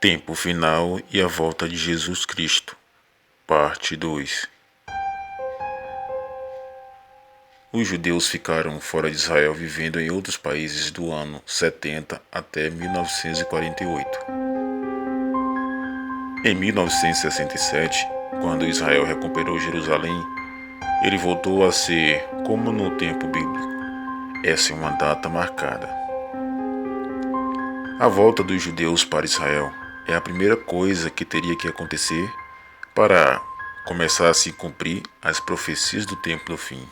Tempo final e a volta de Jesus Cristo, parte 2. Os judeus ficaram fora de Israel vivendo em outros países do ano 70 até 1948. Em 1967, quando Israel recuperou Jerusalém, ele voltou a ser como no tempo bíblico. Essa é uma data marcada. A volta dos judeus para Israel é a primeira coisa que teria que acontecer para começar a se cumprir as profecias do tempo do fim.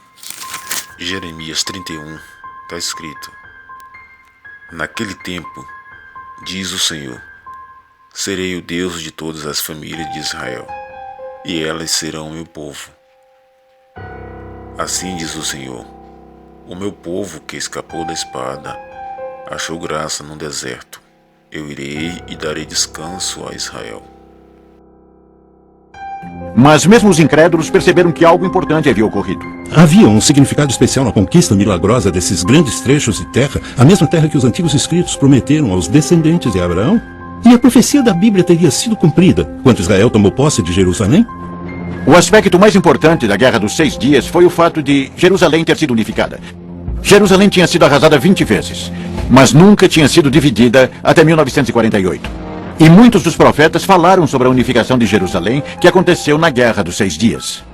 Jeremias 31 está escrito: Naquele tempo, diz o Senhor, serei o Deus de todas as famílias de Israel, e elas serão meu povo. Assim diz o Senhor, o meu povo que escapou da espada achou graça no deserto. Eu irei e darei descanso a Israel. Mas mesmo os incrédulos perceberam que algo importante havia ocorrido. Havia um significado especial na conquista milagrosa desses grandes trechos de terra, a mesma terra que os antigos escritos prometeram aos descendentes de Abraão. E a profecia da Bíblia teria sido cumprida quando Israel tomou posse de Jerusalém? O aspecto mais importante da Guerra dos 6 Dias foi o fato de Jerusalém ter sido unificada. Jerusalém tinha sido arrasada 20 vezes, mas nunca tinha sido dividida até 1948. E muitos dos profetas falaram sobre a unificação de Jerusalém que aconteceu na Guerra dos 6 Dias.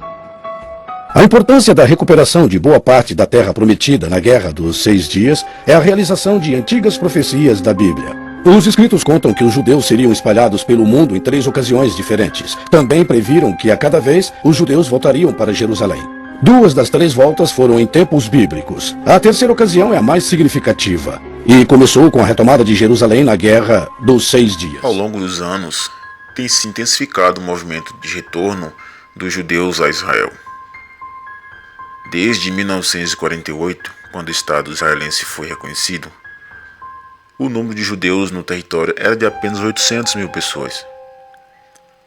A importância da recuperação de boa parte da terra prometida na Guerra dos 6 Dias é a realização de antigas profecias da Bíblia. Os escritos contam que os judeus seriam espalhados pelo mundo em 3 ocasiões diferentes. Também previram que a cada vez os judeus voltariam para Jerusalém. 2 das 3 voltas foram em tempos bíblicos. A terceira ocasião é a mais significativa e começou com a retomada de Jerusalém na Guerra dos 6 Dias. Ao longo dos anos, tem se intensificado o movimento de retorno dos judeus a Israel. Desde 1948, quando o Estado israelense foi reconhecido, o número de judeus no território era de apenas 800 mil pessoas.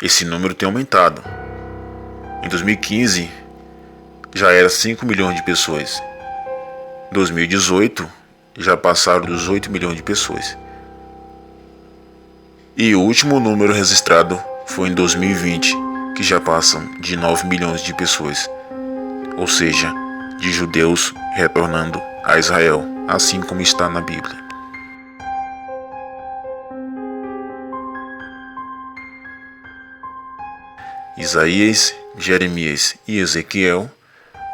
Esse número tem aumentado. Em 2015, já era 5 milhões de pessoas. Em 2018, já passaram dos 8 milhões de pessoas. E o último número registrado foi em 2020, que já passam de 9 milhões de pessoas. Ou seja, de judeus retornando a Israel, assim como está na Bíblia. Isaías, Jeremias e Ezequiel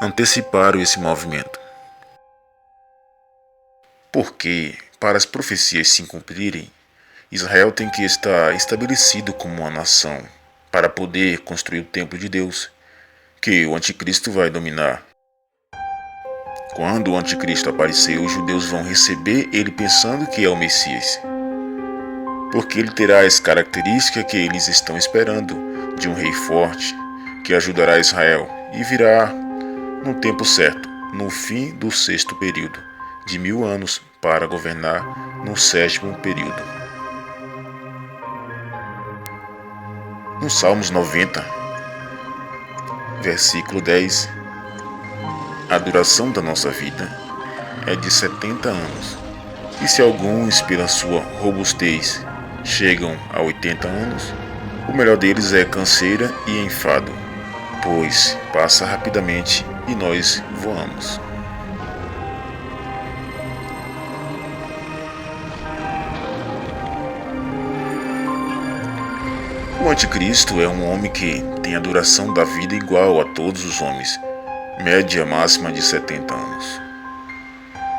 anteciparam esse movimento. Porque, para as profecias se cumprirem, Israel tem que estar estabelecido como uma nação para poder construir o templo de Deus, que o anticristo vai dominar. Quando o anticristo aparecer, os judeus vão receber ele pensando que é o Messias, porque ele terá as características que eles estão esperando de um rei forte, que ajudará Israel e virá no tempo certo, no fim do 6º período, de 1000 anos, para governar no 7º período. No Salmos 90, versículo 10, a duração da nossa vida é de 70 anos, e se alguns, pela sua robustez, chegam a 80 anos, o melhor deles é canseira e enfado, pois passa rapidamente e nós voamos. O anticristo é um homem que tem a duração da vida igual a todos os homens, média máxima de 70 anos.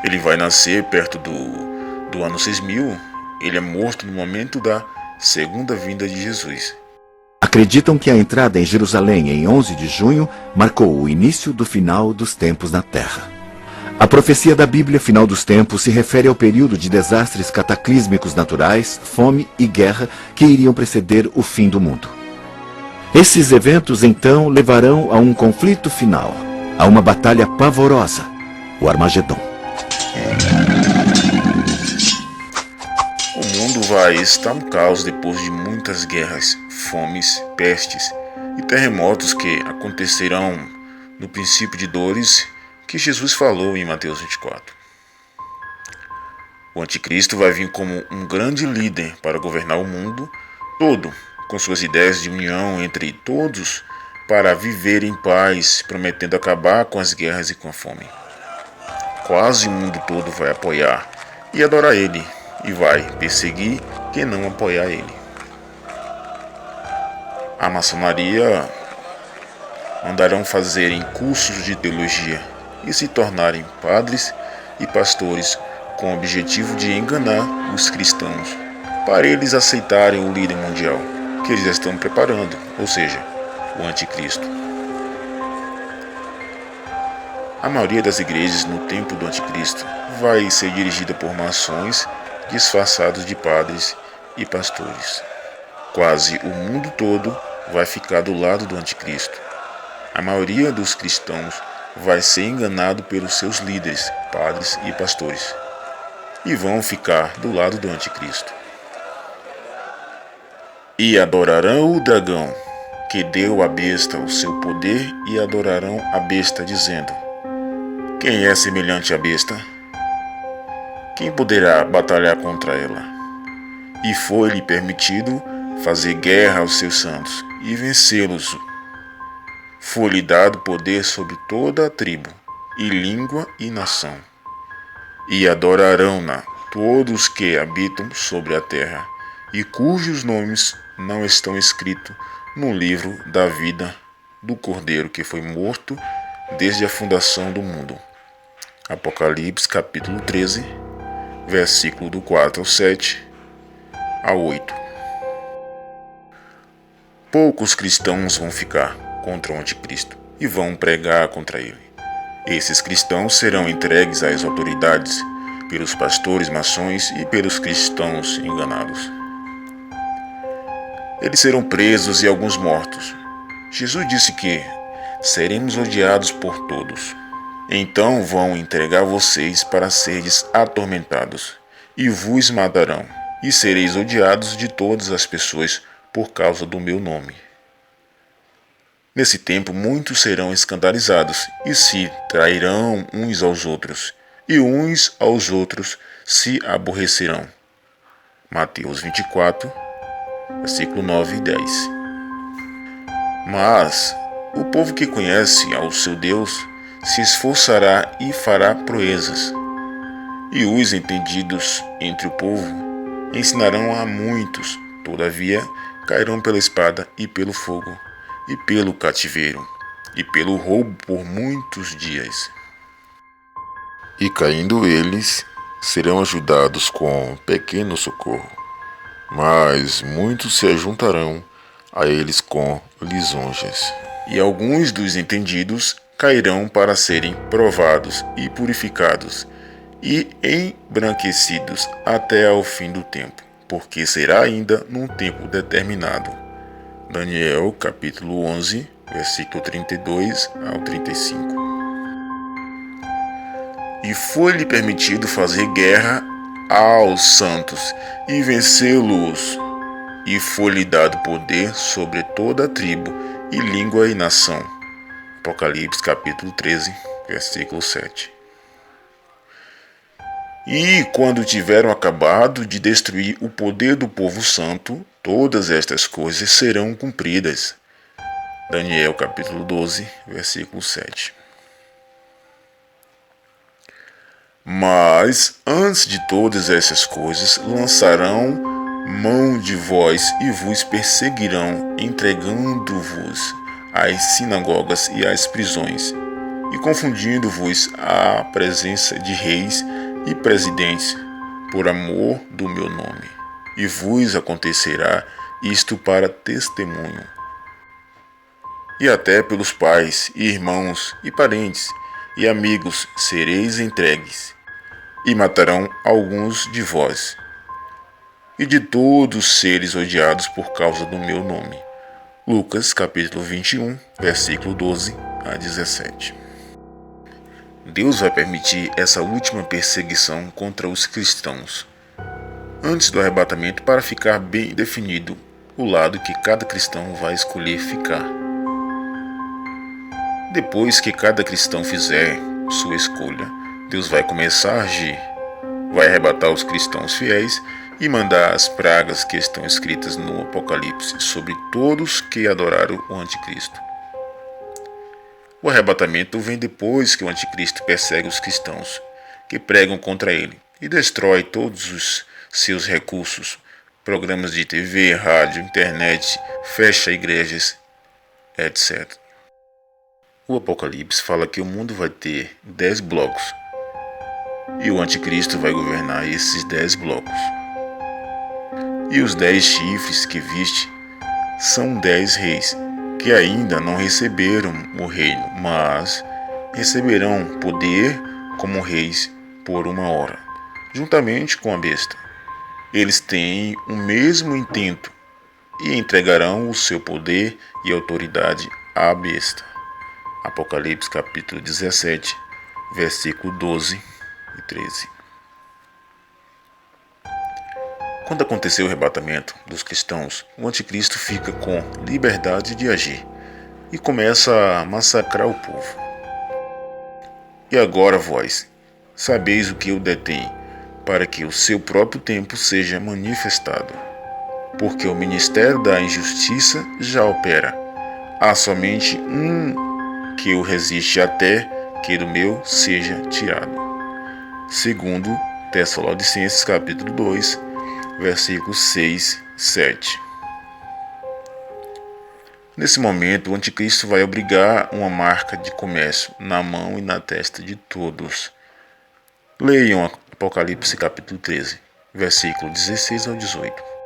Ele vai nascer perto do ano 6000, ele é morto no momento da segunda vinda de Jesus. Acreditam que a entrada em Jerusalém em 11 de junho marcou o início do final dos tempos na Terra. A profecia da Bíblia Final dos Tempos se refere ao período de desastres cataclísmicos naturais, fome e guerra que iriam preceder o fim do mundo. Esses eventos então levarão a um conflito final, a uma batalha pavorosa, o Armagedon. O mundo vai estar um caos depois de muitas guerras, fomes, pestes e terremotos que acontecerão no princípio de dores que Jesus falou em Mateus 24. O anticristo vai vir como um grande líder para governar o mundo todo, com suas ideias de união entre todos para viver em paz, prometendo acabar com as guerras e com a fome. Quase o mundo todo vai apoiar e adorar ele, e vai perseguir quem não apoiar ele. A maçonaria mandarão fazerem cursos de teologia e se tornarem padres e pastores com o objetivo de enganar os cristãos para eles aceitarem o líder mundial que eles estão preparando, ou seja, o anticristo. A maioria das igrejas no tempo do anticristo vai ser dirigida por maçons disfarçados de padres e pastores. Quase o mundo todo vai ficar do lado do anticristo. A maioria dos cristãos vai ser enganado pelos seus líderes, padres e pastores, e vão ficar do lado do anticristo. E adorarão o dragão, que deu à besta o seu poder, e adorarão a besta, dizendo: quem é semelhante à besta? Quem poderá batalhar contra ela? E foi-lhe permitido fazer guerra aos seus santos e vencê-los. Foi-lhe dado poder sobre toda a tribo, e língua e nação. E adorarão-na todos que habitam sobre a terra, e cujos nomes não estão escritos no livro da vida do Cordeiro que foi morto desde a fundação do mundo. Apocalipse capítulo 13, versículo do 4 ao 7 ao 8. Poucos cristãos vão ficar contra o anticristo e vão pregar contra ele. Esses cristãos serão entregues às autoridades pelos pastores maçons e pelos cristãos enganados. Eles serão presos e alguns mortos. Jesus disse que seremos odiados por todos. Então vão entregar vocês para seres atormentados, e vos matarão, e sereis odiados de todas as pessoas por causa do meu nome. Nesse tempo muitos serão escandalizados, e se trairão uns aos outros, e uns aos outros se aborrecerão. Mateus 24, versículo 9 e 10. Mas o povo que conhece ao seu Deus se esforçará e fará proezas, e os entendidos entre o povo ensinarão a muitos, todavia cairão pela espada e pelo fogo, e pelo cativeiro, e pelo roubo por muitos dias. E caindo eles, serão ajudados com pequeno socorro, mas muitos se ajuntarão a eles com lisonjas. E alguns dos entendidos cairão para serem provados e purificados e embranquecidos até ao fim do tempo, porque será ainda num tempo determinado. Daniel capítulo 11, versículo 32 ao 35. E foi-lhe permitido fazer guerra aos santos e vencê-los, e foi-lhe dado poder sobre toda a tribo e língua e nação. Apocalipse capítulo 13, versículo 7. E quando tiveram acabado de destruir o poder do povo santo, todas estas coisas serão cumpridas. Daniel capítulo 12, versículo 7. Mas antes de todas essas coisas lançarão mão de vós e vos perseguirão, entregando-vos às sinagogas e às prisões, e confundindo-vos à presença de reis e presidentes, por amor do meu nome. E vos acontecerá isto para testemunho. E até pelos pais, e irmãos, e parentes, e amigos sereis entregues, e matarão alguns de vós, e de todos seres odiados por causa do meu nome. Lucas capítulo 21, versículo 12 a 17. Deus vai permitir essa última perseguição contra os cristãos antes do arrebatamento para ficar bem definido o lado que cada cristão vai escolher ficar. Depois que cada cristão fizer sua escolha, Deus vai começar a agir. Vai arrebatar os cristãos fiéis e mandar as pragas que estão escritas no Apocalipse sobre todos que adoraram o Anticristo. O arrebatamento vem depois que o Anticristo persegue os cristãos que pregam contra ele e destrói todos os seus recursos, programas de TV, rádio, internet, fecha igrejas, etc. O Apocalipse fala que o mundo vai ter 10 blocos e o Anticristo vai governar esses 10 blocos. E os 10 chifres que viste são 10 reis, que ainda não receberam o reino, mas receberão poder como reis por 1 hora, juntamente com a besta. Eles têm o mesmo intento e entregarão o seu poder e autoridade à besta. Apocalipse capítulo 17, versículo 12 e 13. Quando aconteceu o arrebatamento dos cristãos, o anticristo fica com liberdade de agir e começa a massacrar o povo. E agora vós, sabeis o que eu detém, para que o seu próprio tempo seja manifestado. Porque o ministério da injustiça já opera. Há somente um que o resiste até que do meu seja tirado. Segundo Tessalonicenses capítulo 2, versículos 6 e 7. Nesse momento, o anticristo vai obrigar uma marca de comércio na mão e na testa de todos. Leiam Apocalipse capítulo 13, versículo 16 ao 18.